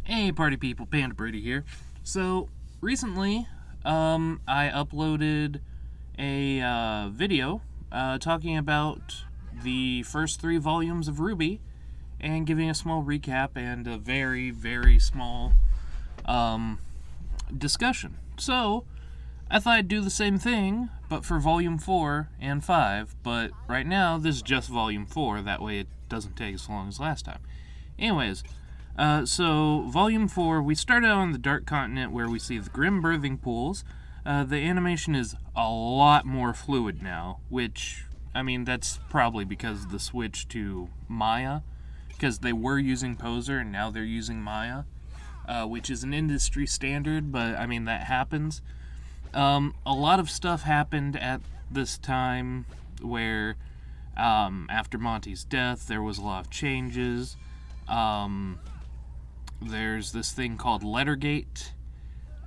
Hey party people, PandaBrady here. So, recently, I uploaded a video talking about the first 3 volumes of Rwby and giving a small recap and a very, very small discussion. So, I thought I'd do the same thing, but for volume 4 and 5, but right now this is just volume 4, that way it doesn't take as long as last time. Anyways, so volume 4, we start out on the Dark Continent where we see the Grimm birthing pools. The animation is a lot more fluid now, which, I mean, that's probably because of the switch to Maya, because they were using Poser and now they're using Maya, which is an industry standard, but I mean, that happens. A lot of stuff happened at this time where, after Monty's death, there was a lot of changes. There's this thing called Lettergate.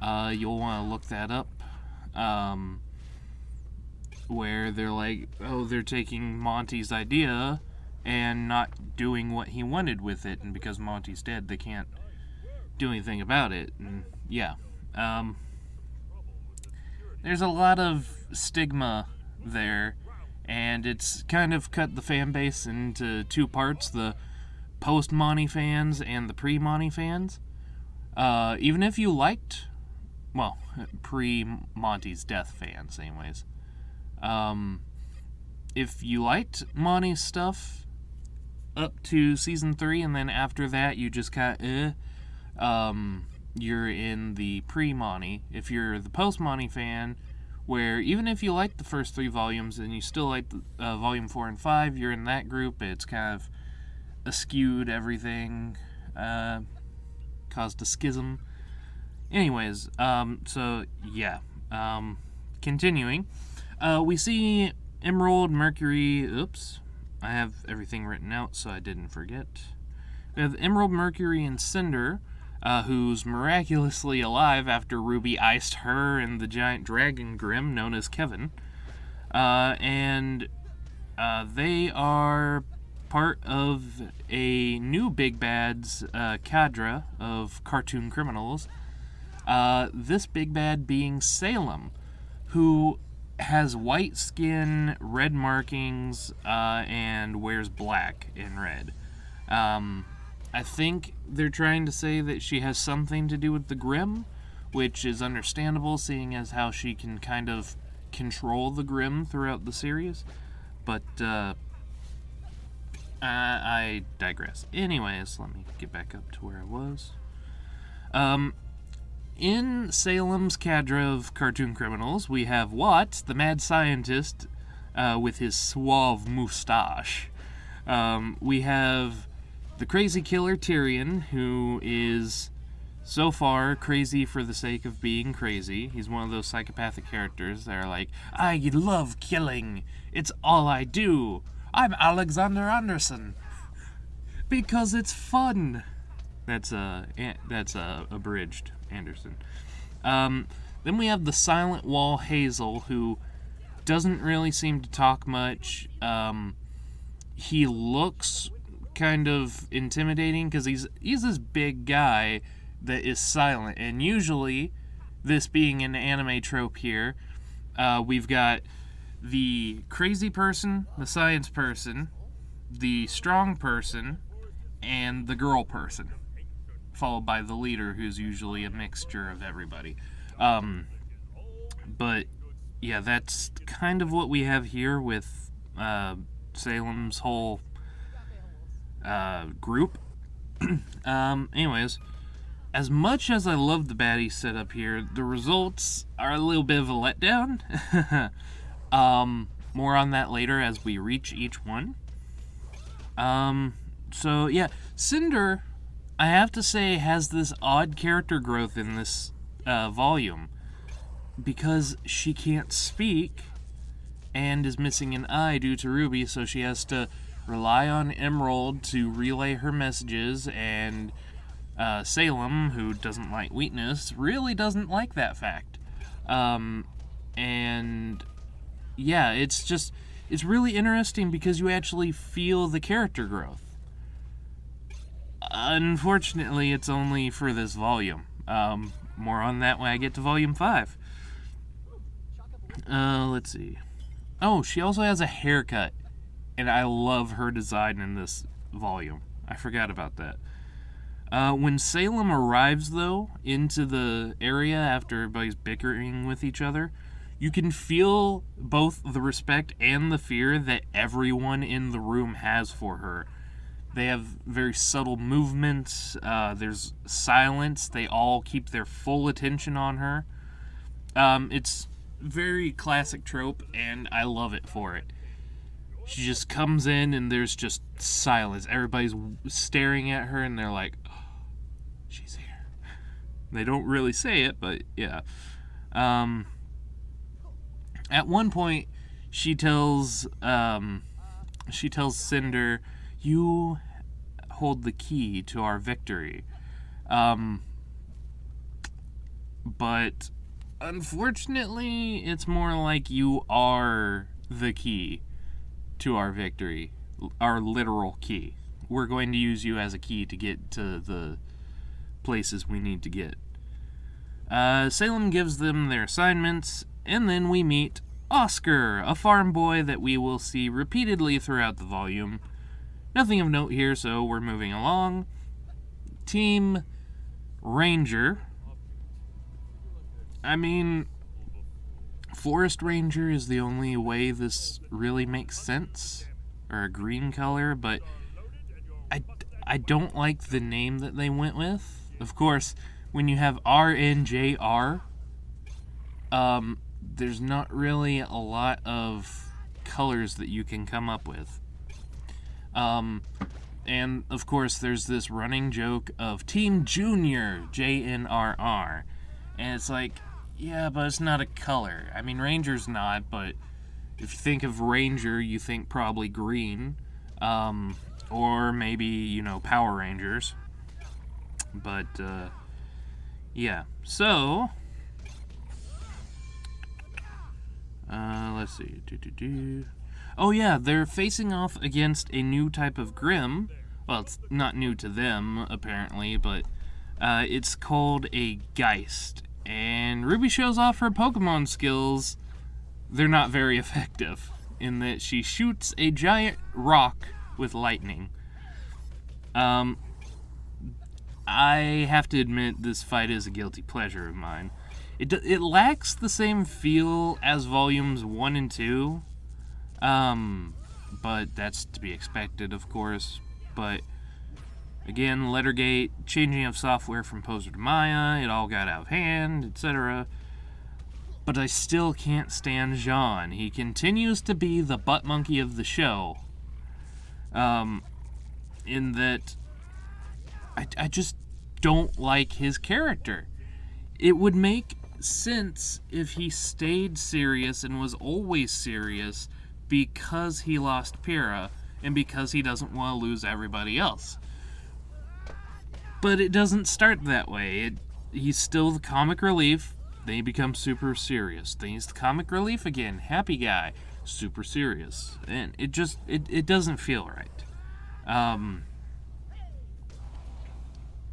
You'll want to look that up. Where they're like, oh, they're taking Monty's idea and not doing what he wanted with it, and because Monty's dead, they can't do anything about it. And yeah, there's a lot of stigma there, and it's kind of cut the fan base into 2 parts: the post-Monty fans and the pre-Monty fans. Even if you liked, well, pre-Monty's death fans, anyways. If you liked Monty's stuff up to season 3, and then after that you just kind of, you're in the pre-Monty. If you're the post-Monty fan, where even if you liked the first 3 volumes and you still like volume 4 and 5, you're in that group. It's kind of skewed everything, caused a schism. Anyways, so yeah, continuing, we see Emerald, Mercury, oops, I have everything written out so I didn't forget. We have Emerald, Mercury, and Cinder, who's miraculously alive after Rwby iced her and the giant dragon Grimm known as Kevin, and they are part of a new Big Bad's cadre of cartoon criminals. This Big Bad being Salem, who has white skin, red markings, and wears black and red. I think they're trying to say that she has something to do with the Grimm, which is understandable, seeing as how she can kind of control the Grimm throughout the series. But I digress. Anyways, let me get back up to where I was. In Salem's cadre of cartoon criminals, we have Watt, the mad scientist, with his suave moustache. We have the crazy killer Tyrion, who is so far crazy for the sake of being crazy. He's one of those psychopathic characters that are like, I love killing. It's all I do. I'm Alexander Anderson because it's fun. That's abridged Anderson. Then we have the Silent Wall Hazel, who doesn't really seem to talk much. He looks kind of intimidating because he's this big guy that is silent, and usually, this being an anime trope here, we've got the crazy person, the science person, the strong person, and the girl person, followed by the leader, who's usually a mixture of everybody. But yeah, that's kind of what we have here with Salem's whole group. Anyways, as much as I love the baddie setup here, the results are a little bit of a letdown. More on that later as we reach each one. So yeah, Cinder, I have to say, has this odd character growth in this volume, because she can't speak and is missing an eye due to Rwby, so she has to rely on Emerald to relay her messages, and Salem, who doesn't like weakness, really doesn't like that fact. And yeah, it's really interesting because you actually feel the character growth. Unfortunately, it's only for this volume. More on that when I get to volume 5. Let's see. Oh, she also has a haircut, and I love her design in this volume. I forgot about that. When Salem arrives, though, into the area after everybody's bickering with each other, you can feel both the respect and the fear that everyone in the room has for her. They have very subtle movements. There's silence. They all keep their full attention on her. It's very classic trope, and I love it for it. She just comes in, and there's just silence. Everybody's staring at her, and they're like, oh, she's here. They don't really say it, but yeah. At one point, she tells Cinder, "You hold the key to our victory." But unfortunately, it's more like you are the key to our victory, our literal key. We're going to use you as a key to get to the places we need to get. Salem gives them their assignments, and then we meet Oscar, a farm boy that we will see repeatedly throughout the volume. Nothing of note here, so we're moving along. Team Ranger. I mean, Forest Ranger is the only way this really makes sense, or a green color, but I don't like the name that they went with. Of course, when you have RNJR, there's not really a lot of colors that you can come up with. And of course, there's this running joke of Team Junior, JNRR, and it's like, yeah, but it's not a color. I mean, Ranger's not, but if you think of Ranger, you think probably green, or maybe, Power Rangers. But, yeah. So, let's see. Oh, yeah, they're facing off against a new type of Grimm. Well, it's not new to them, apparently, but it's called a Geist. And Rwby shows off her Pokemon skills. They're not very effective, in that she shoots a giant rock with lightning. I have to admit, this fight is a guilty pleasure of mine. It lacks the same feel as volumes 1 and 2, but that's to be expected, of course. But again, Lettergate, changing of software from Poser to Maya, it all got out of hand, etc. But I still can't stand Jean. He continues to be the butt monkey of the show. In that I just don't like his character. It would make sense if he stayed serious and was always serious because he lost Pyrrha and because he doesn't want to lose everybody else. But it doesn't start that way. He's still the comic relief, then he becomes super serious. Then he's the comic relief again, happy guy, super serious. And it doesn't feel right.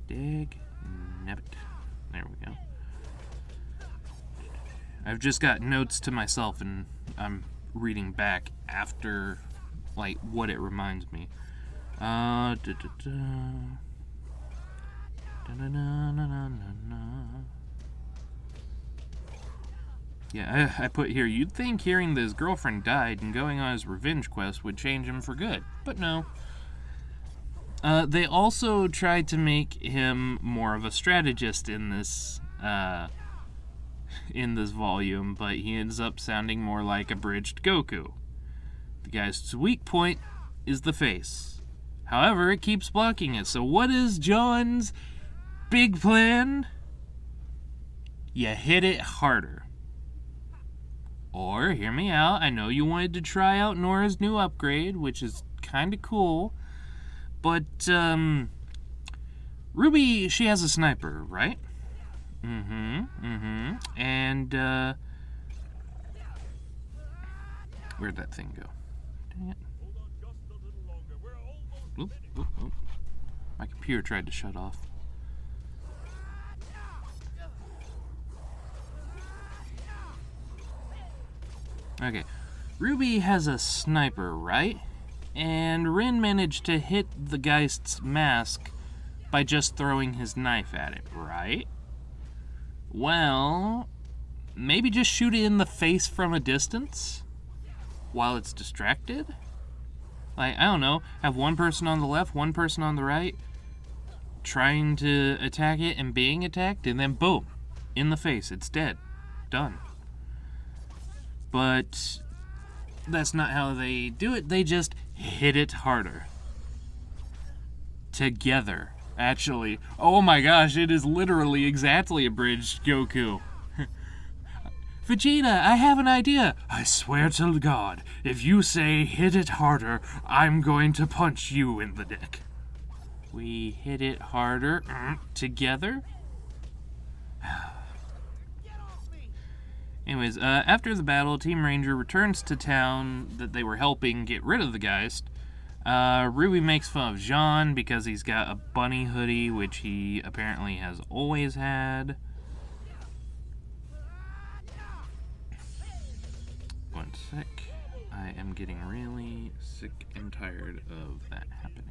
Dig nabbit. There we go. I've just got notes to myself and I'm reading back after, what it reminds me. Yeah, I put here, you'd think hearing that his girlfriend died and going on his revenge quest would change him for good, but no. They also tried to make him more of a strategist in this volume, but he ends up sounding more like a bridged Goku. The guy's weak point is the face. However, it keeps blocking it. So what is John's big plan? You hit it harder. Or, hear me out, I know you wanted to try out Nora's new upgrade, which is kind of cool, but, Rwby, she has a sniper, right? And, where'd that thing go? Dang it. Oop. My computer tried to shut off. Okay. Rwby has a sniper, right? And Rin managed to hit the Geist's mask by just throwing his knife at it, right? Well, maybe just shoot it in the face from a distance while it's distracted? Like, I don't know, have one person on the left, one person on the right, trying to attack it and being attacked, and then boom, in the face, it's dead. Done. But that's not how they do it. They just hit it harder. Together, actually. Oh my gosh, it is literally exactly abridged Goku. Vegeta, I have an idea. I swear to God, if you say hit it harder, I'm going to punch you in the dick. We hit it harder together? Anyways, after the battle, Team Ranger returns to town that they were helping get rid of the Geist. Rwby makes fun of Jean because he's got a bunny hoodie, which he apparently has always had. One sec. I am getting really sick and tired of that happening.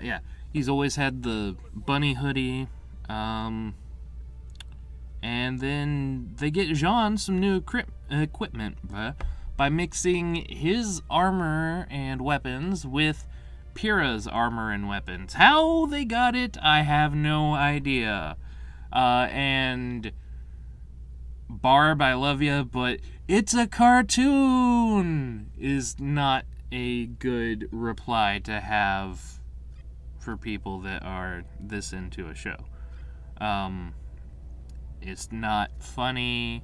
Yeah, he's always had the bunny hoodie. And then they get Jean some new equipment by mixing his armor and weapons with Pyrrha's armor and weapons. How they got it, I have no idea. And Barb, I love you, but it's a cartoon is not a good reply to have for people that are this into a show. It's not funny.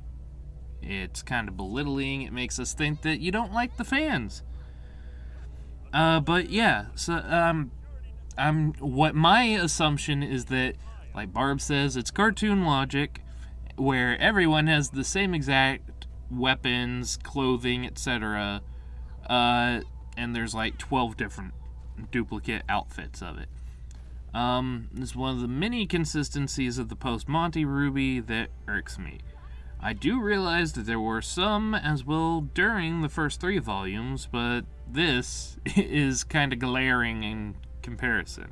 It's kind of belittling. It makes us think that you don't like the fans. But yeah, so what my assumption is that, like Barb says, it's cartoon logic where everyone has the same exact weapons, clothing, etc. And there's like 12 different duplicate outfits of it. This is one of the many consistencies of the post-Monty Rwby that irks me. I do realize that there were some as well during the first 3 volumes, but this is kind of glaring in comparison.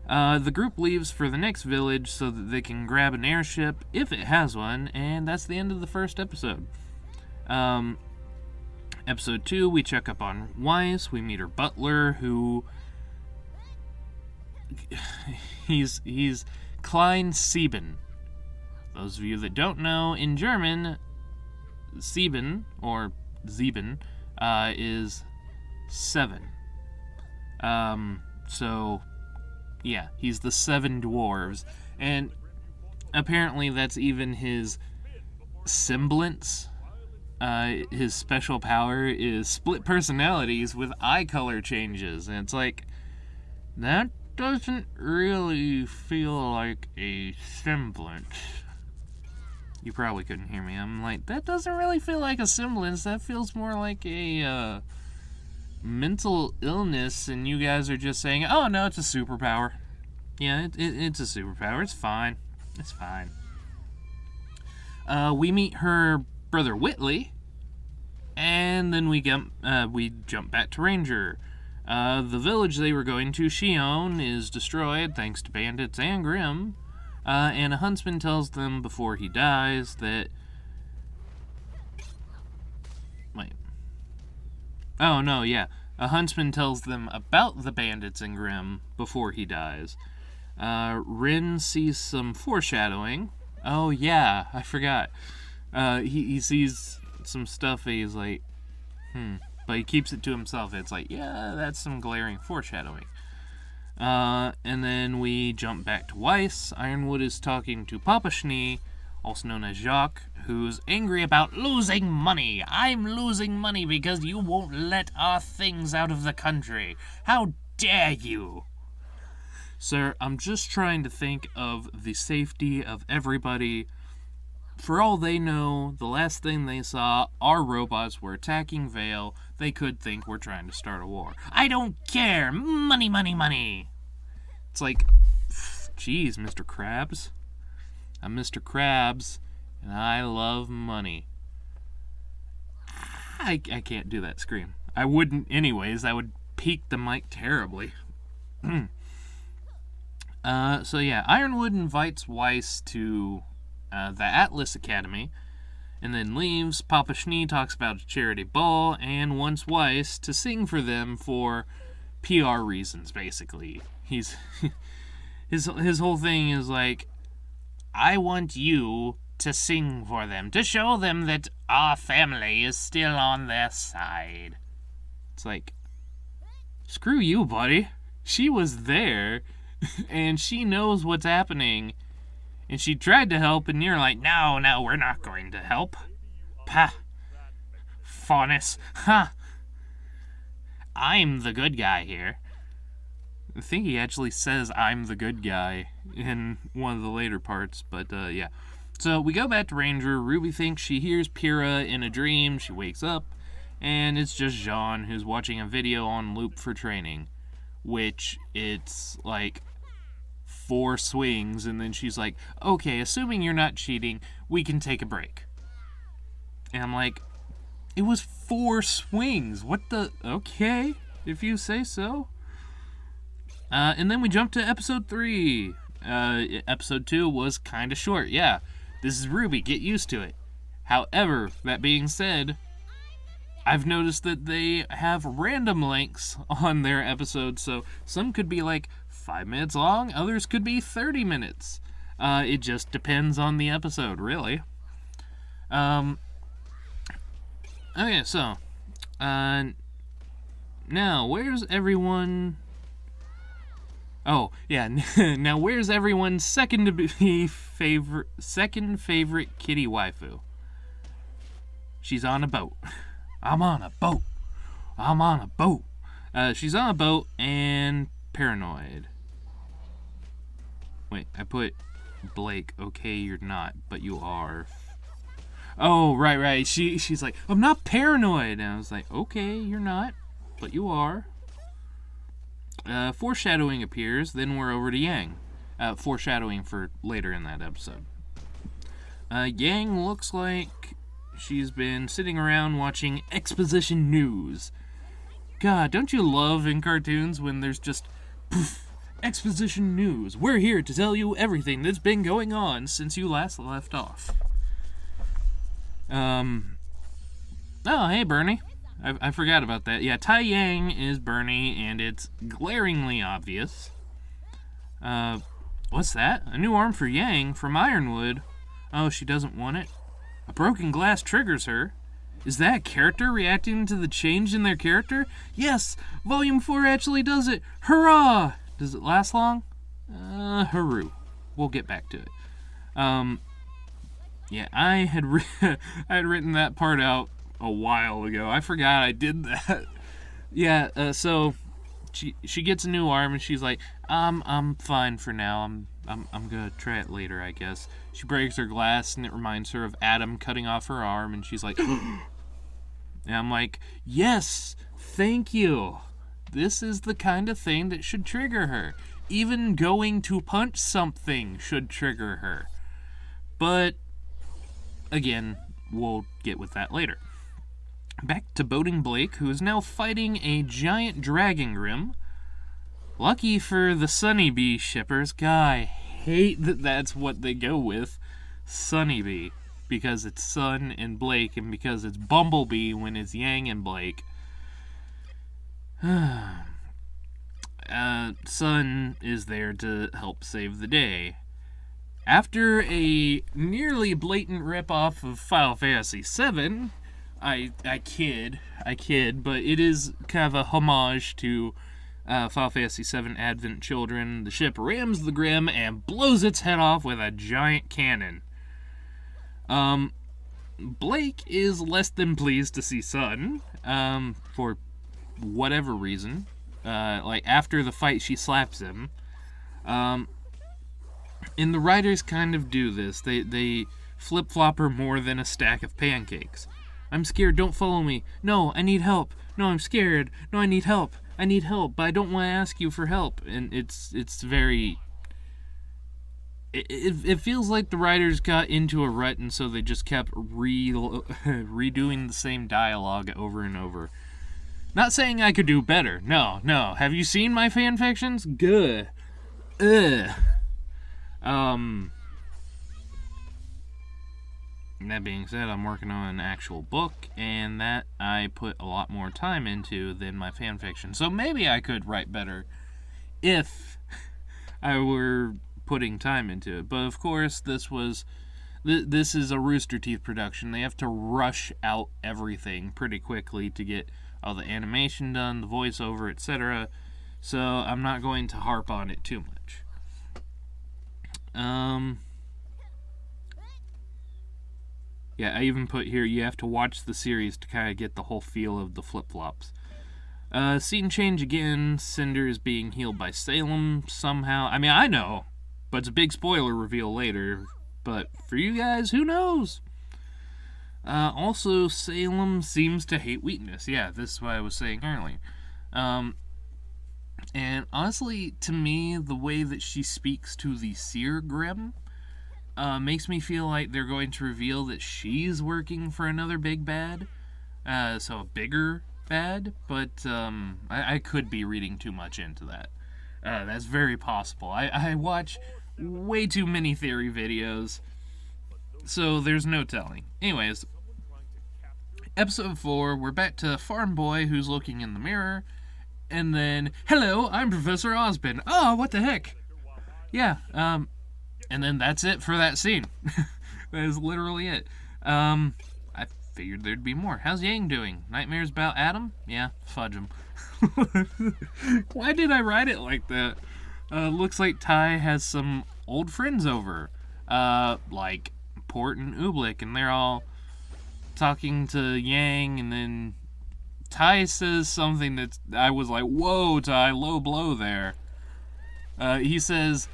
The group leaves for the next village so that they can grab an airship, if it has one, and that's the end of the first episode. Episode 2, we check up on Weiss. We meet her butler, who... he's Klein Sieben. Those of you that don't know, in German, Sieben, or Sieben, is 7. So... yeah, he's the 7 dwarves, and apparently that's even his semblance. His special power is split personalities with eye color changes, and it's like, that doesn't really feel like a semblance. You probably couldn't hear me. I'm like, that doesn't really feel like a semblance. That feels more like a, mental illness, and you guys are just saying, oh no, it's a superpower. Yeah, it's a superpower. It's fine. It's fine. We meet her brother Whitley, and then we jump back to Ranger. The village they were going to, Shion, is destroyed thanks to bandits and Grimm, and a huntsman tells them before he dies that... wait. Oh, no, yeah. A huntsman tells them about the bandits and Grimm before he dies. Rin sees some foreshadowing. Oh, yeah, I forgot. He sees some stuff and he's like, but he keeps it to himself. It's like, yeah, that's some glaring foreshadowing. And then we jump back to Weiss. Ironwood is talking to Papa Schnee, also known as Jacques, who's angry about losing money. I'm losing money because you won't let our things out of the country. How dare you? Sir, I'm just trying to think of the safety of everybody. For all they know, the last thing they saw, our robots were attacking Vale. They could think we're trying to start a war. I don't care! Money, money, money! It's like, geez, Mr. Krabs. I'm Mr. Krabs, and I love money. I can't do that scream. I wouldn't anyways. That would peak the mic terribly. So yeah, Ironwood invites Weiss to the Atlas Academy, and then leaves. Papa Schnee talks about a charity ball, and wants Weiss to sing for them for PR reasons, basically. His whole thing is like, I want you to sing for them, to show them that our family is still on their side. It's like, screw you, buddy. She was there, and she knows what's happening. And she tried to help, and you're like, no, we're not going to help. Pah. Faunus. Ha. I'm the good guy here. I think he actually says I'm the good guy in one of the later parts, but yeah. So we go back to Ranger. Rwby thinks she hears Pyrrha in a dream. She wakes up, and it's just Jean who's watching a video on loop for training, which it's like 4 swings, and then she's like, okay, assuming you're not cheating, we can take a break. And I'm like, it was 4 swings. What the? Okay, if you say so. And then we jump to episode 3. Episode 2 was kind of short. Yeah, this is Rwby. Get used to it. However, that being said, I've noticed that they have random lengths on their episodes, so some could be like 5 minutes long, others could be 30 minutes. It just depends on the episode, really. Okay, so, now, where's everyone? Oh, yeah, now where's everyone's second favorite kitty waifu? She's on a boat. I'm on a boat. I'm on a boat. She's on a boat and paranoid. Wait, I put Blake. Okay, you're not, but you are. Oh, right. She's like, I'm not paranoid. And I was like, okay, you're not, but you are. Foreshadowing appears. Then we're over to Yang. Foreshadowing for later in that episode. Yang looks like she's been sitting around watching exposition news. God, don't you love in cartoons when there's just poof, exposition news? We're here to tell you everything that's been going on since you last left off. Oh, hey, Bernie. I forgot about that. Yeah, Tai Yang is Bernie, and it's glaringly obvious. What's that? A new arm for Yang from Ironwood. Oh, she doesn't want it. A broken glass triggers her. Is that a character reacting to the change in their character? Yes, Volume 4 actually does it. Hurrah! Does it last long? Hooroo. We'll get back to it. Yeah, I had written that part out a while ago. I forgot I did that. Yeah, so she gets a new arm and she's like, I'm fine for now. I'm gonna try it later, I guess. She breaks her glass and it reminds her of Adam cutting off her arm, and she's like, and I'm like, yes, thank you. This is the kind of thing that should trigger her. Even going to punch something should trigger her. But again, we'll get with that later. Back to Boating Blake, who is now fighting a giant dragon Grimm. Lucky for the Sunny Bee shippers. God, I hate that that's what they go with. Sunny Bee. Because it's Sun and Blake, and because it's Bumblebee when it's Yang and Blake. Sun is there to help save the day. After a nearly blatant ripoff of Final Fantasy VII, I kid, but it is kind of a homage to Final Fantasy VII Advent Children. The ship rams the Grimm and blows its head off with a giant cannon. Blake is less than pleased to see Sun, for whatever reason. Like, after the fight, she slaps him. And the writers kind of do this. They flip-flopper more than a stack of pancakes. I'm scared, don't follow me. No, I need help. No, I'm scared. No, I need help. I need help, but I don't want to ask you for help. And it's very... It feels like the writers got into a rut, and so they just kept redoing the same dialogue over and over. Not saying I could do better. No. Have you seen my fan fictions? Good. Ugh. That being said, I'm working on an actual book, and that I put a lot more time into than my fan fiction. So maybe I could write better if I were putting time into it. But of course, this is a RoosterTeeth production. They have to rush out everything pretty quickly to get all the animation done, the voiceover, etc. So I'm not going to harp on it too much. Yeah, I even put here, you have to watch the series to kind of get the whole feel of the flip-flops. Scene change again. Cinder is being healed by Salem somehow. I mean, I know, but it's a big spoiler reveal later. But for you guys, who knows? Also, Salem seems to hate weakness. Yeah, this is what I was saying earlier. And honestly, to me, the way that she speaks to the Seer Grimm makes me feel like they're going to reveal that she's working for another big bad. So a bigger bad. But I could be reading too much into that. That's very possible. I watch way too many theory videos, so there's no telling. Anyways, episode 4, we're back to Farm Boy who's looking in the mirror, and then, hello, I'm Professor Osborn. Oh, what the heck? Yeah, and then that's it for that scene. That is literally it. I figured there'd be more. How's Yang doing? Nightmares about Adam? Yeah, fudge him. Why did I write it like that? Looks like Ty has some old friends over, like Port and Ooblik, and they're all talking to Yang, and then Ty says something that I was like, whoa, Ty, low blow there. He says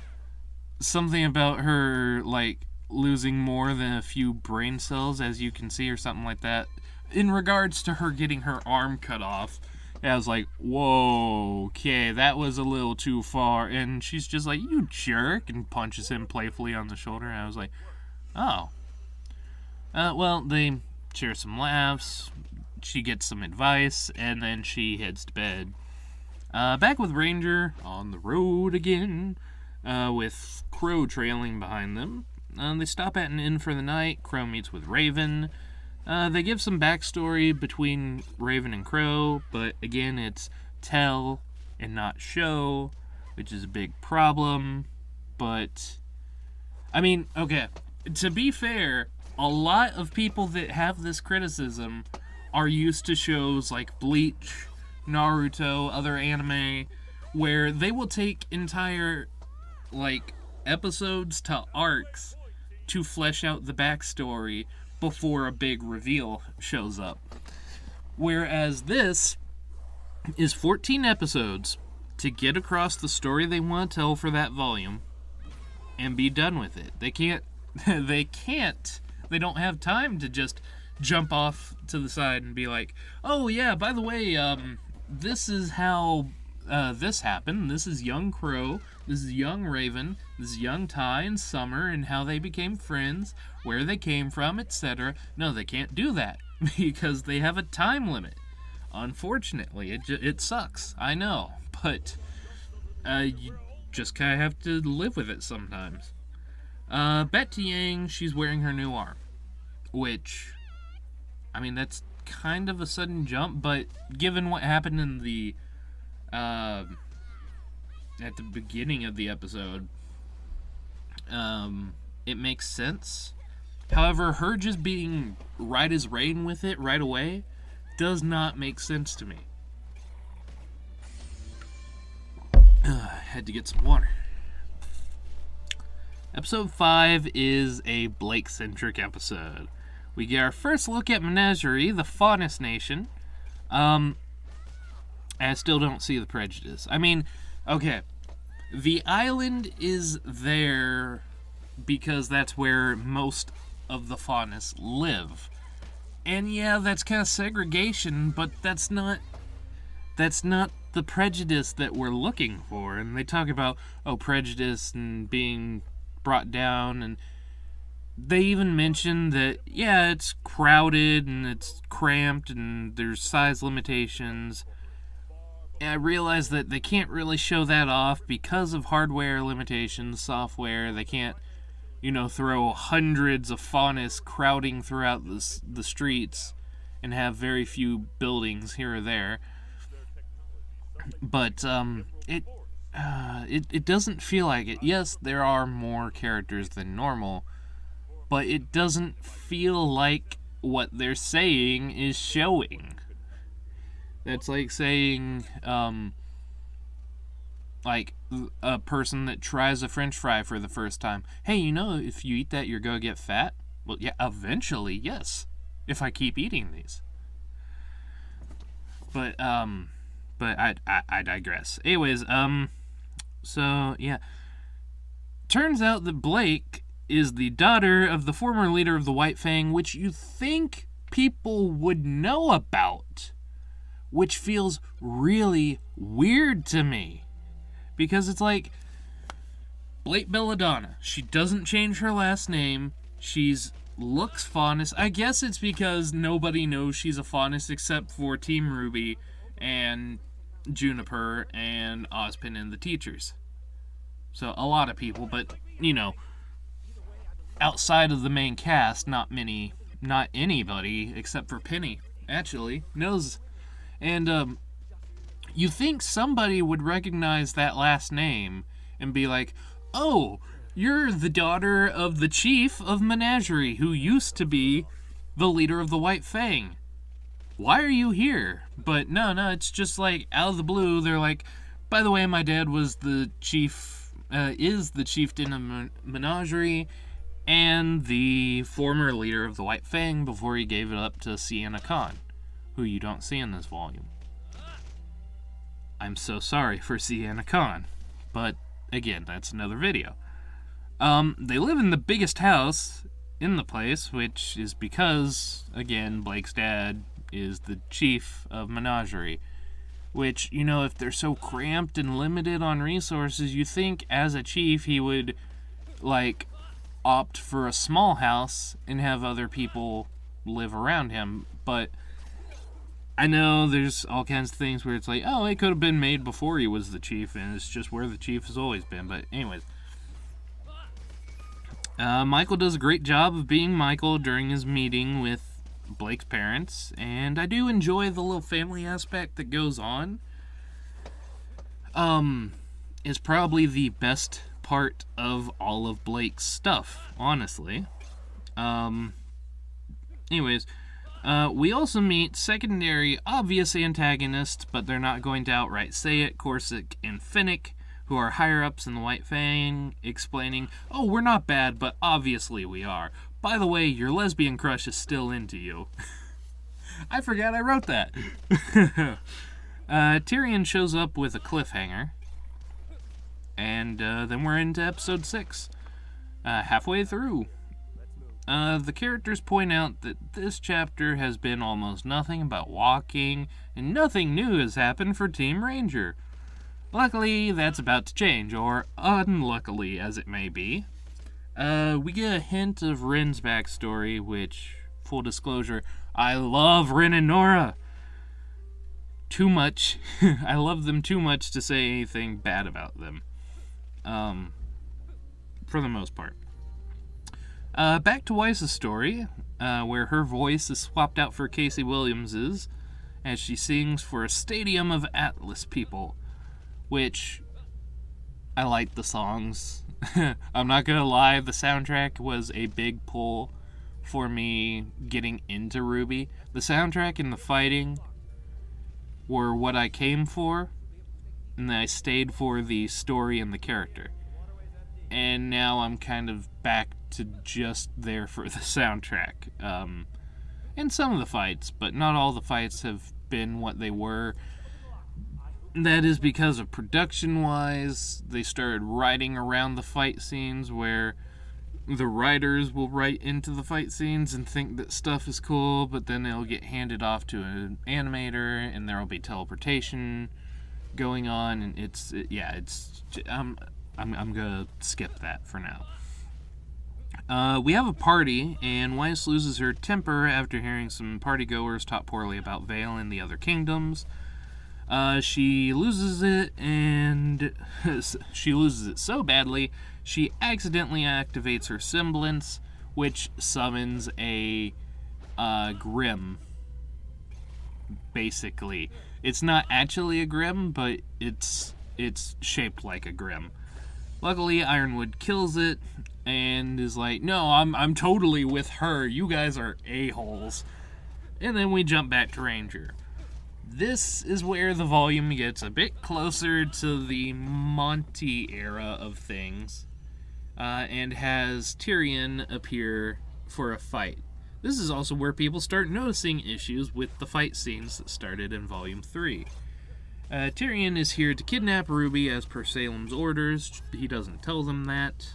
something about her, like, losing more than a few brain cells, as you can see, or something like that, in regards to her getting her arm cut off. And I was like, whoa, okay, that was a little too far. And she's just like, you jerk, and punches him playfully on the shoulder. And I was like, oh. Well, they share some laughs, she gets some advice, and then she heads to bed. Back with Ranger, on the road again, with Crow trailing behind them. They stop at an inn for the night. Crow meets with Raven. They give some backstory between Raven and Crow, but again, it's tell and not show, which is a big problem. But, I mean, okay, to be fair, a lot of people that have this criticism are used to shows like Bleach, Naruto, other anime, where they will take entire, like, episodes to arcs to flesh out the backstory before a big reveal shows up. Whereas this is 14 episodes to get across the story they want to tell for that volume and be done with it. They don't have time to just jump off to the side and be like, oh yeah, by the way, this is how this happened. This is young Crow, this is young Raven, this is young Ty and Summer, and how they became friends, where they came from, etc. No, they can't do that because they have a time limit. Unfortunately, it sucks. I know, but you just kind of have to live with it sometimes. Back to Yang, she's wearing her new arm, which, I mean, that's kind of a sudden jump, but given what happened in the at the beginning of the episode, it makes sense. However, her just being right as rain with it right away does not make sense to me. I had to get some water. Episode 5 is a Blake-centric episode. We get our first look at Menagerie, the Faunus Nation. I still don't see the prejudice. I mean, okay, the island is there because that's where most of the faunus live. And yeah, that's kind of segregation, but that's not the prejudice that we're looking for. And they talk about, prejudice and being brought down, and they even mention that, yeah, it's crowded and it's cramped and there's size limitations. And I realize that they can't really show that off because of hardware limitations, software. They can't, throw hundreds of faunus crowding throughout the streets and have very few buildings here or there. But it doesn't feel like it. Yes, there are more characters than normal, but it doesn't feel like what they're saying is showing. That's like saying, like a person that tries a French fry for the first time. Hey, if you eat that, you're gonna get fat. Well, yeah, eventually, yes, if I keep eating these. But I digress. Anyways, so yeah, turns out that Blake is the daughter of the former leader of the White Fang, which you think people would know about, which feels really weird to me. Because it's like, Blake Belladonna, she doesn't change her last name, looks faunus. I guess it's because nobody knows she's a faunus except for Team Rwby and Juniper and Ozpin and the teachers. So a lot of people, but, outside of the main cast, not anybody except for Penny, actually, knows. And, you think somebody would recognize that last name and be like, oh, you're the daughter of the chief of Menagerie, who used to be the leader of the White Fang. Why are you here? But no, it's just like, out of the blue, they're like, by the way, my dad was the chief, is the chieftain of Menagerie, and the former leader of the White Fang before he gave it up to Sienna Khan, who you don't see in this volume. I'm so sorry for Sienna Khan, but again, that's another video. They live in the biggest house in the place, which is because, again, Blake's dad is the chief of Menagerie, which, if they're so cramped and limited on resources, you think as a chief he would, opt for a small house and have other people live around him, but I know there's all kinds of things where it's like, it could have been made before he was the chief, and it's just where the chief has always been. But anyways, Michael does a great job of being Michael during his meeting with Blake's parents, and I do enjoy the little family aspect that goes on. It's probably the best part of all of Blake's stuff, honestly. Anyways, we also meet secondary obvious antagonists, but they're not going to outright say it, Corsic and Finnick, who are higher-ups in the White Fang, explaining, we're not bad, but obviously we are. By the way, your lesbian crush is still into you. I forgot I wrote that. Tyrion shows up with a cliffhanger, and then we're into episode 6, halfway through. The characters point out that this chapter has been almost nothing but walking, and nothing new has happened for Team Ranger. Luckily, that's about to change, or unluckily as it may be. We get a hint of Ren's backstory, which, full disclosure, I love Ren and Nora. Too much. I love them too much to say anything bad about them. For the most part. Back to Weiss's story, where her voice is swapped out for Casey Williams's, as she sings for a stadium of Atlas people, which, I like the songs. I'm not gonna lie, the soundtrack was a big pull for me getting into Rwby. The soundtrack and the fighting were what I came for, and then I stayed for the story and the character. And now I'm kind of back to just there for the soundtrack. And some of the fights, but not all the fights have been what they were. That is because of production-wise, they started writing around the fight scenes where the writers will write into the fight scenes and think that stuff is cool, but then it'll get handed off to an animator, and there will be teleportation going on, and I'm gonna skip that for now. We have a party, and Weiss loses her temper after hearing some partygoers talk poorly about Vale and the other kingdoms. She loses it, and she loses it so badly, she accidentally activates her semblance, which summons a Grimm, basically. It's not actually a Grimm, but it's shaped like a Grimm. Luckily, Ironwood kills it, and is like, no, I'm totally with her, you guys are a-holes. And then we jump back to Ranger. This is where the volume gets a bit closer to the Monty era of things, and has Tyrion appear for a fight. This is also where people start noticing issues with the fight scenes that started in Volume 3. Tyrion is here to kidnap Rwby as per Salem's orders. He doesn't tell them that,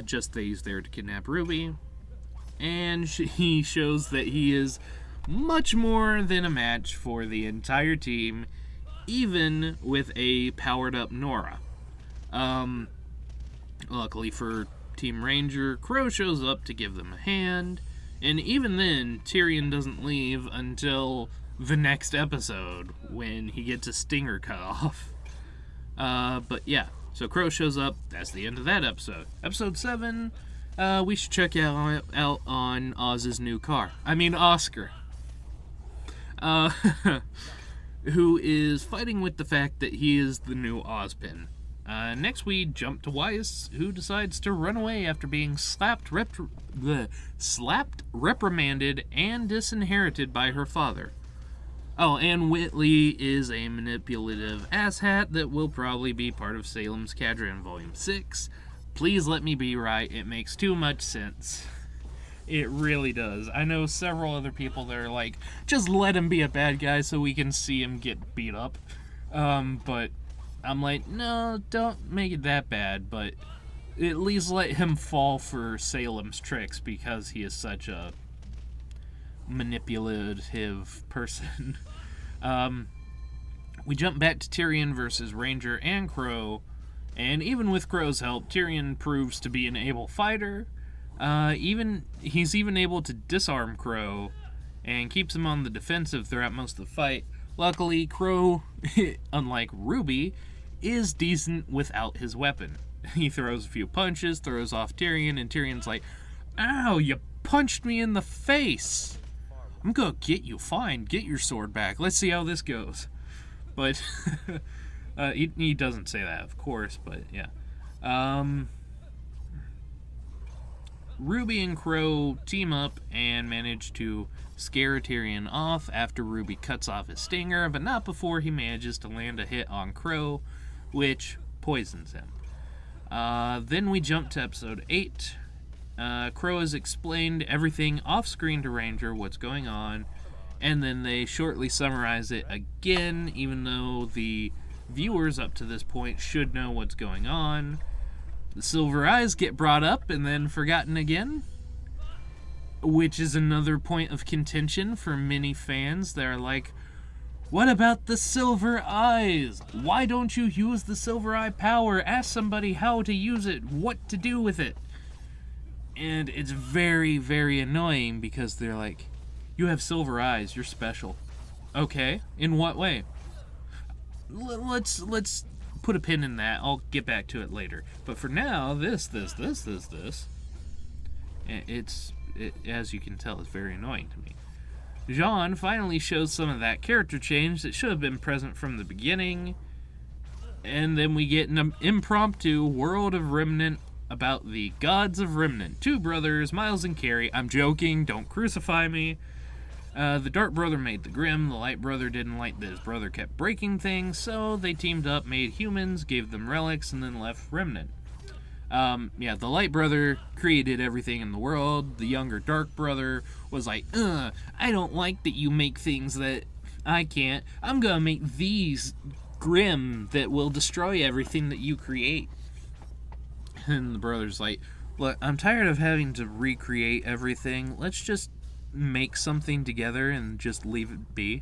just that he's there to kidnap Rwby. And he shows that he is much more than a match for the entire team, even with a powered-up Nora. Luckily for Team Ranger, Crow shows up to give them a hand, and even then, Tyrion doesn't leave until the next episode, when he gets a stinger cut off. But yeah, so Crow shows up, that's the end of that episode. Episode 7, we should check out on Oz's new car. I mean, Oscar. Who is fighting with the fact that he is the new Ozpin. Next we jump to Weiss, who decides to run away after being slapped, reprimanded, and disinherited by her father. Oh, and Whitley is a manipulative asshat that will probably be part of Salem's cadre in Volume 6. Please let me be right, it makes too much sense. It really does. I know several other people that are like, just let him be a bad guy so we can see him get beat up. But I'm like, no, don't make it that bad, but at least let him fall for Salem's tricks because he is such a manipulative person. We jump back to Tyrion versus Ranger and Crow, and even with Crow's help, Tyrion proves to be an able fighter. He's even able to disarm Crow and keeps him on the defensive throughout most of the fight. Luckily, Crow, unlike Rwby, is decent without his weapon. He throws a few punches, throws off Tyrion, and Tyrion's like, ow, you punched me in the face. I'm gonna get you. Fine, get your sword back. Let's see how this goes. But he doesn't say that, of course, but yeah. Rwby and Crow team up and manage to scare Tyrion off after Rwby cuts off his stinger, but not before he manages to land a hit on Crow, which poisons him. Then we jump to episode 8. Crow has explained everything off-screen to Ranger, what's going on, and then they shortly summarize it again, even though the viewers up to this point should know what's going on. The Silver Eyes get brought up and then forgotten again, which is another point of contention for many fans. They're like, what about the Silver Eyes? Why don't you use the Silver Eye power? Ask somebody how to use it, what to do with it. And it's very, very annoying because they're like, you have silver eyes, you're special. Okay, in what way? Let's put a pin in that. I'll get back to it later. But for now, this. It's as you can tell, it's very annoying to me. Jean finally shows some of that character change that should have been present from the beginning. And then we get an impromptu World of Remnant about the gods of Remnant. Two brothers, Miles and Carrie. I'm joking, don't crucify me. The Dark Brother made the Grimm. The Light Brother didn't like that his brother kept breaking things, so they teamed up, made humans, gave them relics, and then left Remnant. The Light Brother created everything in the world. The younger Dark Brother was like, I don't like that you make things that I can't. I'm gonna make these Grimm that will destroy everything that you create. And the brother's like, look, I'm tired of having to recreate everything. Let's just make something together and just leave it be.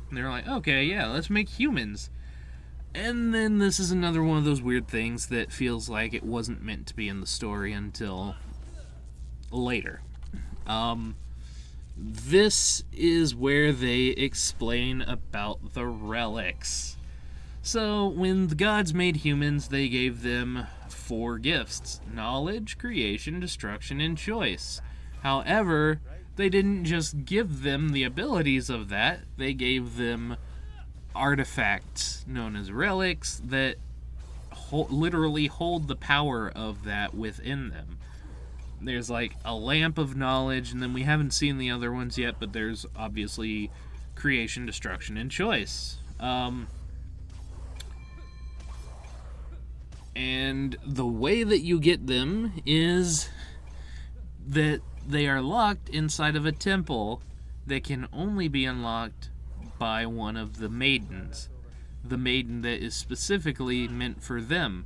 And they're like, okay, yeah, let's make humans. And then this is another one of those weird things that feels like it wasn't meant to be in the story until later. This is where they explain about the relics. So, when the gods made humans, they gave them 4 gifts: knowledge, creation, destruction, and choice. However, they didn't just give them the abilities of that, they gave them artifacts known as relics that literally hold the power of that within them. There's like a lamp of knowledge, and then we haven't seen the other ones yet, but there's obviously creation, destruction, and choice. And the way that you get them is that they are locked inside of a temple that can only be unlocked by one of the maidens. The maiden that is specifically meant for them.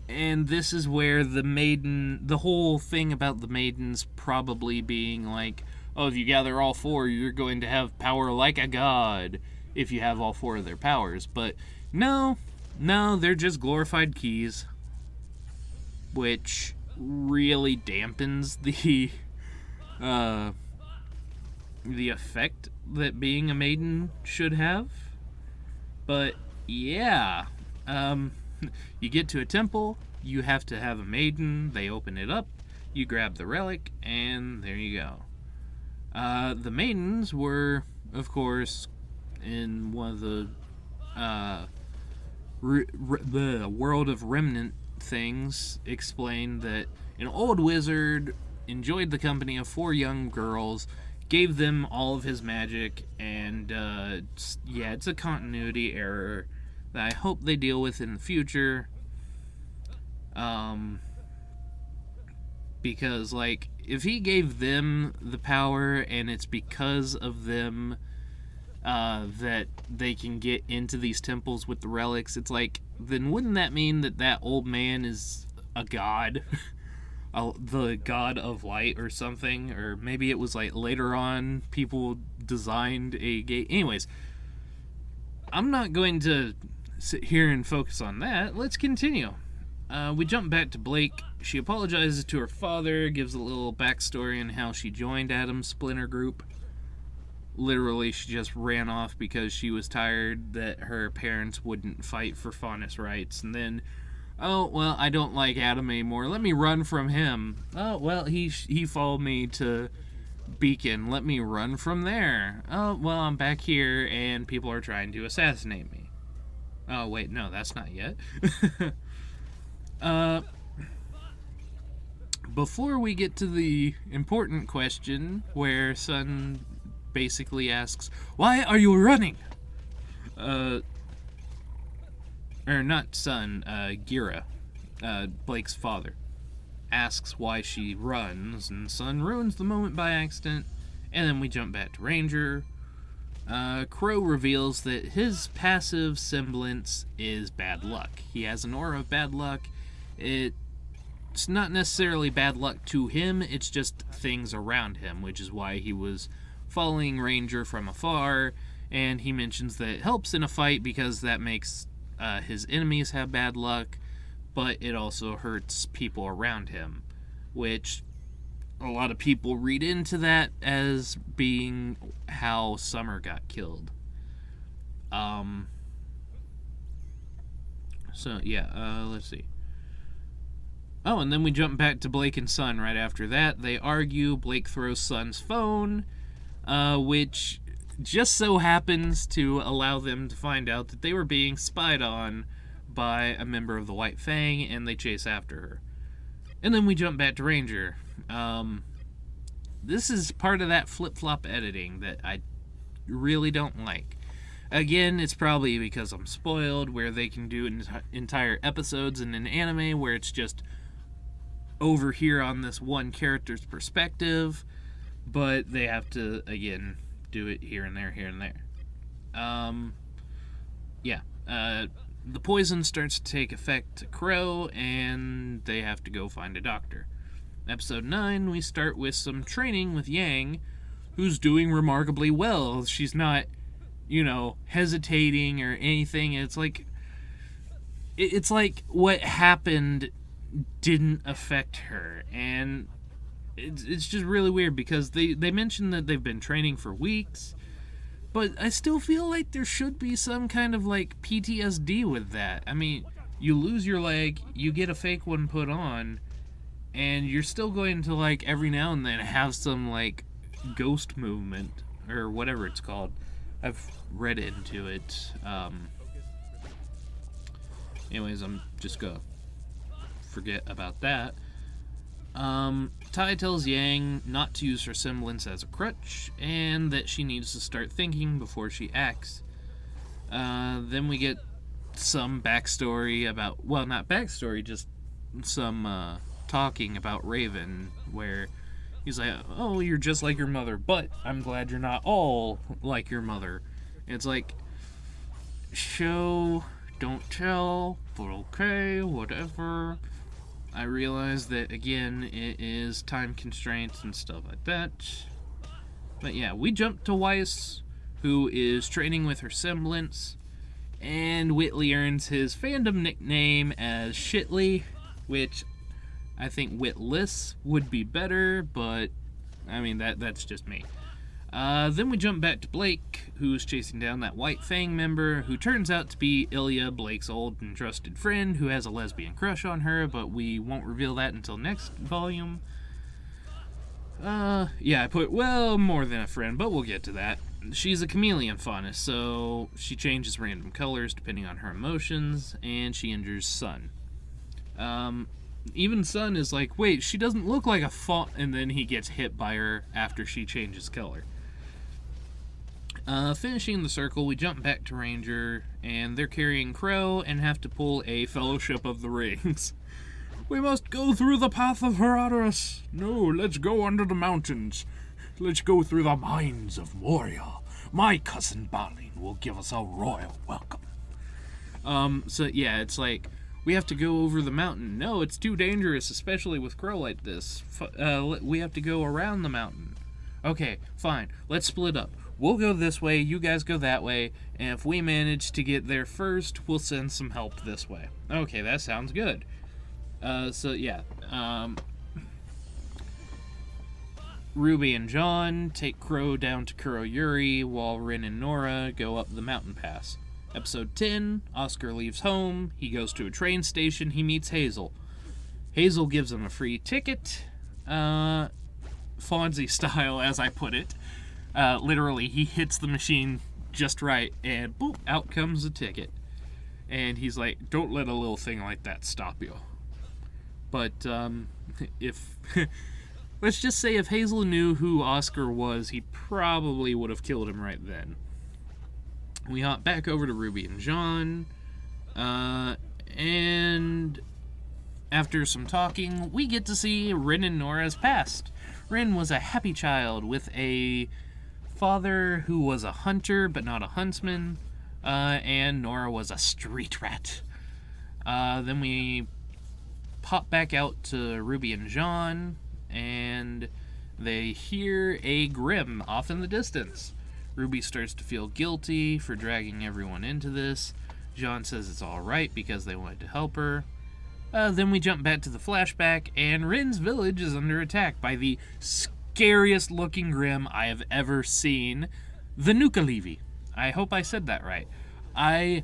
And this is where the whole thing about the maidens probably being like, oh, if you gather all 4, you're going to have power like a god if you have all 4 of their powers. But no, they're just glorified keys, which really dampens the effect that being a maiden should have. But yeah, you get to a temple, you have to have a maiden, they open it up, you grab the relic, and there you go. The maidens were, of course, in one of the World of Remnant things, explained that an old wizard enjoyed the company of 4 young girls, gave them all of his magic, and yeah, it's a continuity error that I hope they deal with in the future. Because, like, if he gave them the power and it's because of them that they can get into these temples with the relics, it's like, then wouldn't that mean that that old man is a god? The god of light or something? Or maybe it was like later on people designed a gate. Anyways, I'm not going to sit here and focus on that. Let's continue. We jump back to Blake. She apologizes to her father, gives a little backstory on how she joined Adam's splinter group. Literally, she just ran off because she was tired that her parents wouldn't fight for Faunus rights. And then, oh, well, I don't like Adam anymore. Let me run from him. Oh, well, he followed me to Beacon. Let me run from there. Oh, well, I'm back here and people are trying to assassinate me. Oh, wait, no, that's not yet. Before we get to the important question where Sun basically asks, why are you running? Or not Sun, Gira, Blake's father, asks why she runs, and Sun ruins the moment by accident, and then we jump back to Ranger. Crow reveals that his passive semblance is bad luck. He has an aura of bad luck. It's not necessarily bad luck to him, it's just things around him, which is why he was following Ranger from afar, and he mentions that it helps in a fight because that makes his enemies have bad luck, but it also hurts people around him, which a lot of people read into that as being how Summer got killed. So yeah, let's see. Oh, and then we jump back to Blake and Sun right after that. They argue. Blake throws Sun's phone, which just so happens to allow them to find out that they were being spied on by a member of the White Fang, and they chase after her. And then we jump back to Ranger. This is part of that flip-flop editing that I really don't like. Again, it's probably because I'm spoiled, where they can do entire episodes in an anime where it's just over here on this one character's perspective, but they have to, again, do it here and there, here and there. Yeah. the poison starts to take effect to Crow, and they have to go find a doctor. Episode 9, we start with some training with Yang, who's doing remarkably well. She's not, hesitating or anything. It's like what happened didn't affect her, and it's just really weird because they mentioned that they've been training for weeks, but I still feel like there should be some kind of like PTSD with that. I mean, you lose your leg, you get a fake one put on, and you're still going to like every now and then have some like ghost movement or whatever it's called. I've read into it. Anyways, I'm just gonna forget about that. Tai tells Yang not to use her semblance as a crutch, and that she needs to start thinking before she acts. Then we get some backstory about, well, not backstory, just some talking about Raven, where he's like, oh, you're just like your mother, but I'm glad you're not all like your mother. And it's like, show, don't tell, but okay, whatever. I realize that, again, it is time constraints and stuff like that. But yeah, we jump to Weiss, who is training with her semblance, and Whitley earns his fandom nickname as Shitley, which I think Witless would be better, but I mean, that's just me. Then we jump back to Blake, who's chasing down that White Fang member, who turns out to be Ilya, Blake's old and trusted friend, who has a lesbian crush on her, but we won't reveal that until next volume. Yeah, I put, well, more than a friend, but we'll get to that. She's a chameleon fauna, so she changes random colors depending on her emotions, and she injures Sun. Even Sun is like, wait, she doesn't look like a fawn, and then he gets hit by her after she changes color. Finishing the circle, we jump back to Ranger, and they're carrying Crow and have to pull a Fellowship of the Rings. We must go through the path of Herodotus. No, let's go under the mountains. Let's go through the mines of Moria. My cousin Balin will give us a royal welcome. So yeah, it's like, we have to go over the mountain. No, it's too dangerous, especially with Crow like this. We have to go around the mountain. Okay, fine. Let's split up. We'll go this way, you guys go that way, and if we manage to get there first, we'll send some help this way. Okay, that sounds good. So yeah. Rwby and John take Crow down to Kuroyuri, while Rin and Nora go up the mountain pass. Episode 10, Oscar leaves home, he goes to a train station, he meets Hazel. Hazel gives him a free ticket, Fonzie style, as I put it. Literally, he hits the machine just right, and boop, out comes the ticket. And he's like, don't let a little thing like that stop you. But, if... let's just say if Hazel knew who Oscar was, he probably would have killed him right then. We hop back over to Rwby and John, and after some talking, we get to see Rin and Nora's past. Rin was a happy child with a father who was a hunter but not a huntsman, and Nora was a street rat. Then we pop back out to Rwby and John, and they hear a Grimm off in the distance. Rwby starts to feel guilty for dragging everyone into this. John says it's alright because they wanted to help her. Then we jump back to the flashback, and Rin's village is under attack by the scariest looking Grimm I have ever seen, the Nuka-Levi. I hope I said that right. I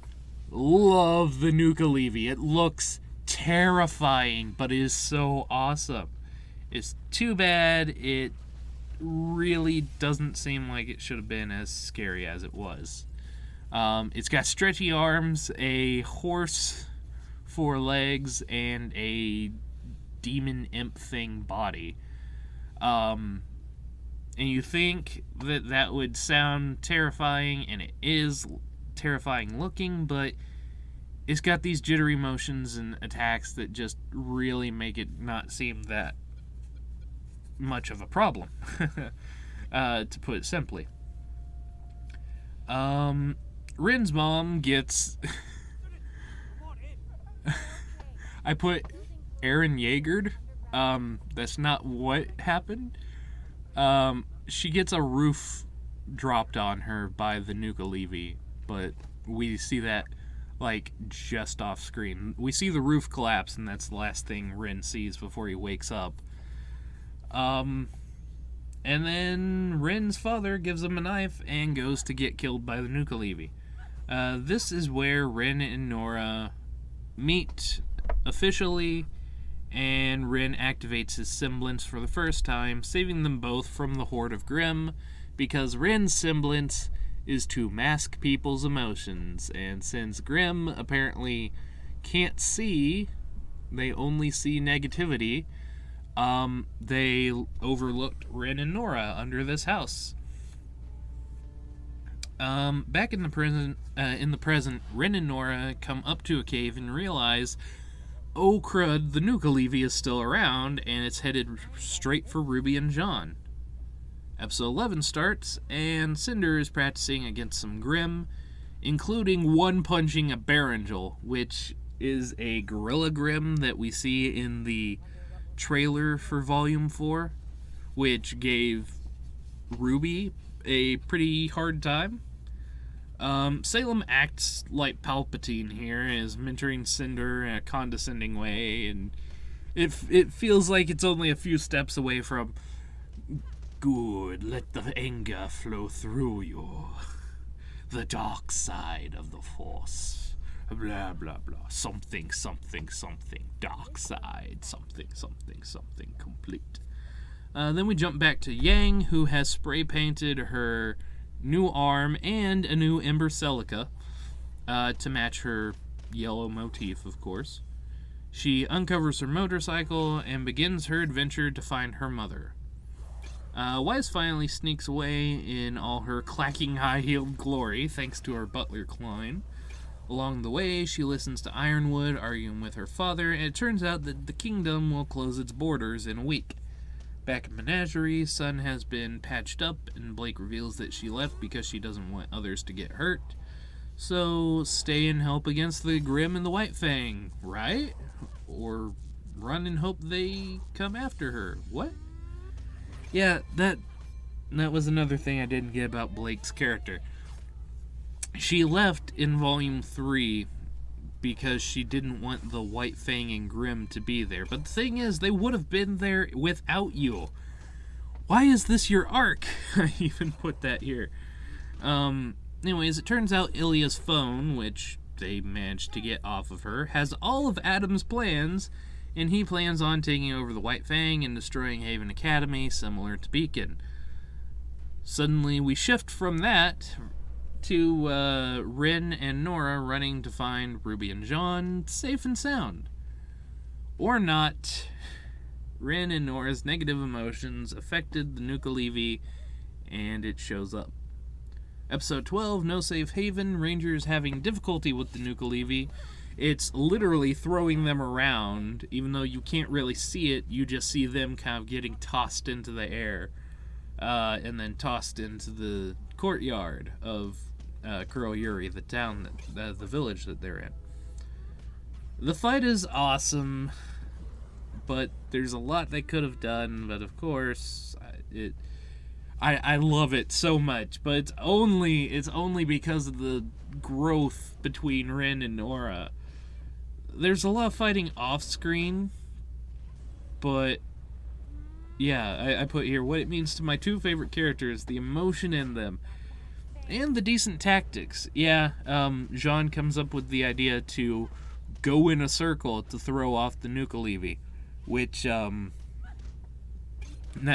love the Nuka-Levi. It looks terrifying, but it is so awesome. It's too bad it really doesn't seem like it should have been as scary as it was. It's got stretchy arms, a horse, 4 legs, and a demon imp thing body. And you think that that would sound terrifying, and it is terrifying looking, but it's got these jittery motions and attacks that just really make it not seem that much of a problem, to put it simply. Rin's mom gets I put Aaron Yeagered. That's not what happened. She gets a roof dropped on her by the Nuka-Levy, but we see that like just off screen. We see the roof collapse, and that's the last thing Rin sees before he wakes up. And then Rin's father gives him a knife and goes to get killed by the Nuka-Levy. This is where Rin and Nora meet officially, and Rin activates his semblance for the first time, saving them both from the horde of Grimm, because Rin's semblance is to mask people's emotions, and since Grimm apparently can't see, they only see negativity, they overlooked Rin and Nora under this house. Back in the present, Rin and Nora come up to a cave and realize, oh crud, the Nuka-Levy is still around, and it's headed straight for Rwby and John. Episode 11 starts, and Cinder is practicing against some Grimm, including one-punching a Barangel, which is a gorilla Grimm that we see in the trailer for Volume 4, which gave Rwby a pretty hard time. Salem acts like Palpatine here, as mentoring Cinder in a condescending way, and it feels like it's only a few steps away from, good, let the anger flow through you. The dark side of the Force. Blah, blah, blah. Something, something, something. Dark side. Something, something, something. Complete. Then we jump back to Yang, who has spray painted her new arm and a new Ember Celica to match her yellow motif, of course. She uncovers her motorcycle and begins her adventure to find her mother. Wise finally sneaks away in all her clacking high-heeled glory, thanks to her butler Klein. Along the way, she listens to Ironwood arguing with her father, and it turns out that the kingdom will close its borders in a week. Back in Menagerie, Sun has been patched up, and Blake reveals that she left because she doesn't want others to get hurt. So, stay and help against the Grimm and the White Fang, right? Or run and hope they come after her. What? Yeah, that was another thing I didn't get about Blake's character. She left in Volume 3 because she didn't want the White Fang and Grimm to be there. But the thing is, they would have been there without you. Why is this your arc? I even put that here. Anyways, it turns out Ilya's phone, which they managed to get off of her, has all of Adam's plans, and he plans on taking over the White Fang and destroying Haven Academy, similar to Beacon. Suddenly, we shift from that to Rin and Nora running to find Rwby and John safe and sound. Or not. Rin and Nora's negative emotions affected the Nuka-Levy, and it shows up. Episode 12, No Safe Haven, Rangers having difficulty with the Nuka-Levy. It's literally throwing them around, even though you can't really see it, you just see them kind of getting tossed into the air, and then tossed into the courtyard of Kuroyuri, the town, the village that they're in. The fight is awesome, but there's a lot they could have done, but of course, I love it so much, but it's only because of the growth between Rin and Nora. There's a lot of fighting off screen, but yeah, I put here what it means to my two favorite characters, the emotion in them, and the decent tactics. Yeah, Jean comes up with the idea to go in a circle to throw off the Nuka-Levy, which, that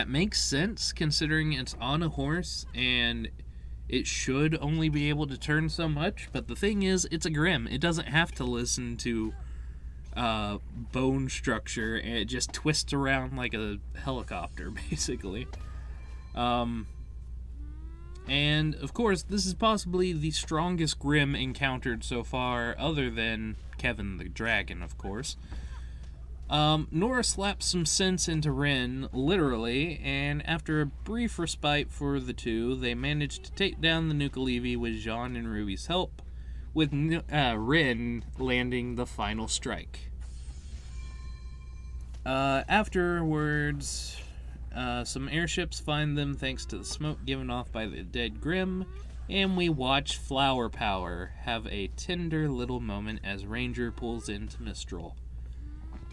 makes sense considering it's on a horse and it should only be able to turn so much, but the thing is, it's a Grimm. It doesn't have to listen to bone structure, and it just twists around like a helicopter, basically. And, of course, this is possibly the strongest Grimm encountered so far, other than Kevin the Dragon, of course. Nora slaps some sense into Rin, literally, and after a brief respite for the two, they manage to take down the Nuka-Levy with Jean and Rwby's help, with Rin landing the final strike. Afterwards, some airships find them thanks to the smoke given off by the dead Grimm, and we watch Flower Power have a tender little moment as Ranger pulls into Mistral.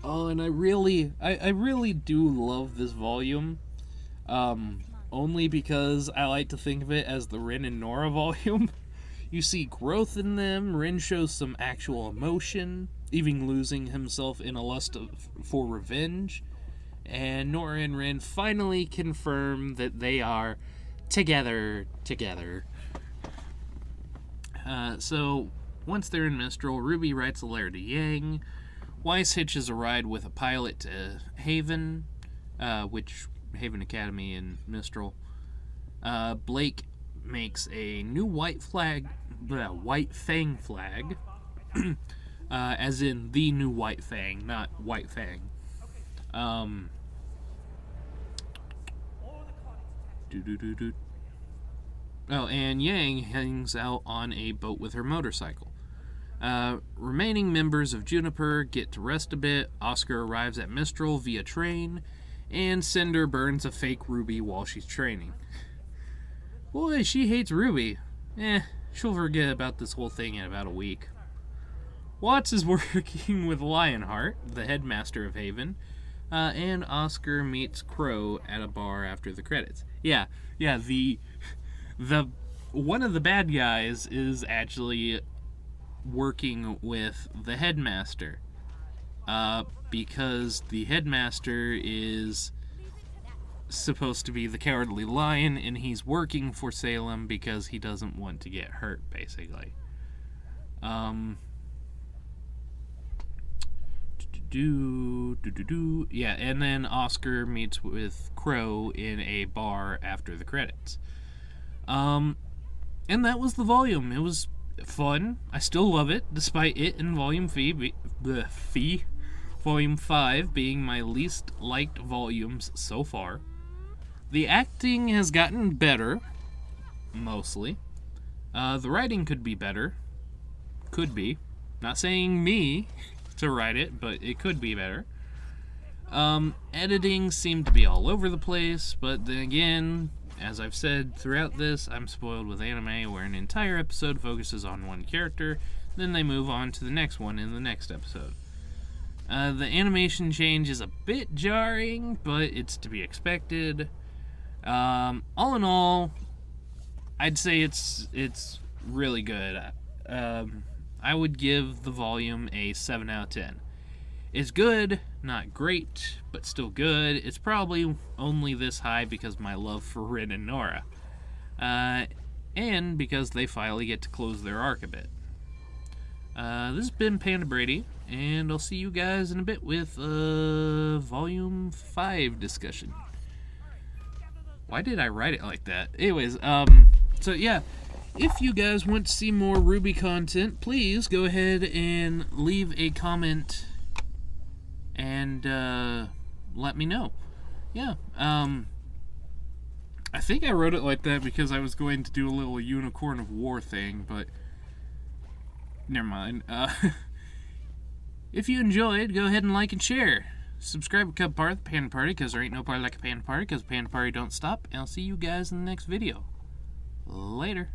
Oh, and I really do love this volume, only because I like to think of it as the Rin and Nora volume. You see growth in them. Rin shows some actual emotion, even losing himself in a lust for revenge. And Nora and Rin finally confirm that they are together. So, once they're in Mistral, Rwby writes a letter to Yang. Weiss hitches a ride with a pilot to Haven, which Haven Academy in Mistral. Blake makes a new white fang flag, as in the new white fang, not White Fang. Oh, and Yang hangs out on a boat with her motorcycle. Remaining members of Juniper get to rest a bit. Oscar arrives at Mistral via train, and Cinder burns a fake Rwby while she's training. Boy, she hates Rwby. She'll forget about this whole thing in about a week. Watts is working with Lionheart, the headmaster of Haven, and Oscar meets Crow at a bar after the credits. Yeah, the one of the bad guys is actually working with the headmaster, because the headmaster is supposed to be the Cowardly Lion, and he's working for Salem because he doesn't want to get hurt, basically. Yeah, and then Oscar meets with Crow in a bar after the credits. And that was the volume. It was fun. I still love it, despite it in Volume 5 being my least liked volumes so far. The acting has gotten better, mostly. The writing could be better. Could be. Not saying me to write it, but it could be better. Editing seemed to be all over the place, but then again, as I've said throughout this, I'm spoiled with anime where an entire episode focuses on one character, then they move on to the next one in the next episode. The animation change is a bit jarring, but it's to be expected. All in all, I'd say it's really good. I would give the volume a 7 out of 10. It's good, not great, but still good. It's probably only this high because of my love for Rin and Nora. And because they finally get to close their arc a bit. This has been PandaBrady, and I'll see you guys in a bit with Volume 5 discussion. Why did I write it like that? Anyways, so yeah, if you guys want to see more Rwby content, please go ahead and leave a comment and let me know. Yeah, I think I wrote it like that because I was going to do a little Unicorn of War thing, but never mind. If you enjoyed, go ahead and like and share. Subscribe and become part of the Panda Party, because there ain't no party like a Panda Party, because Panda Party don't stop, and I'll see you guys in the next video. Later.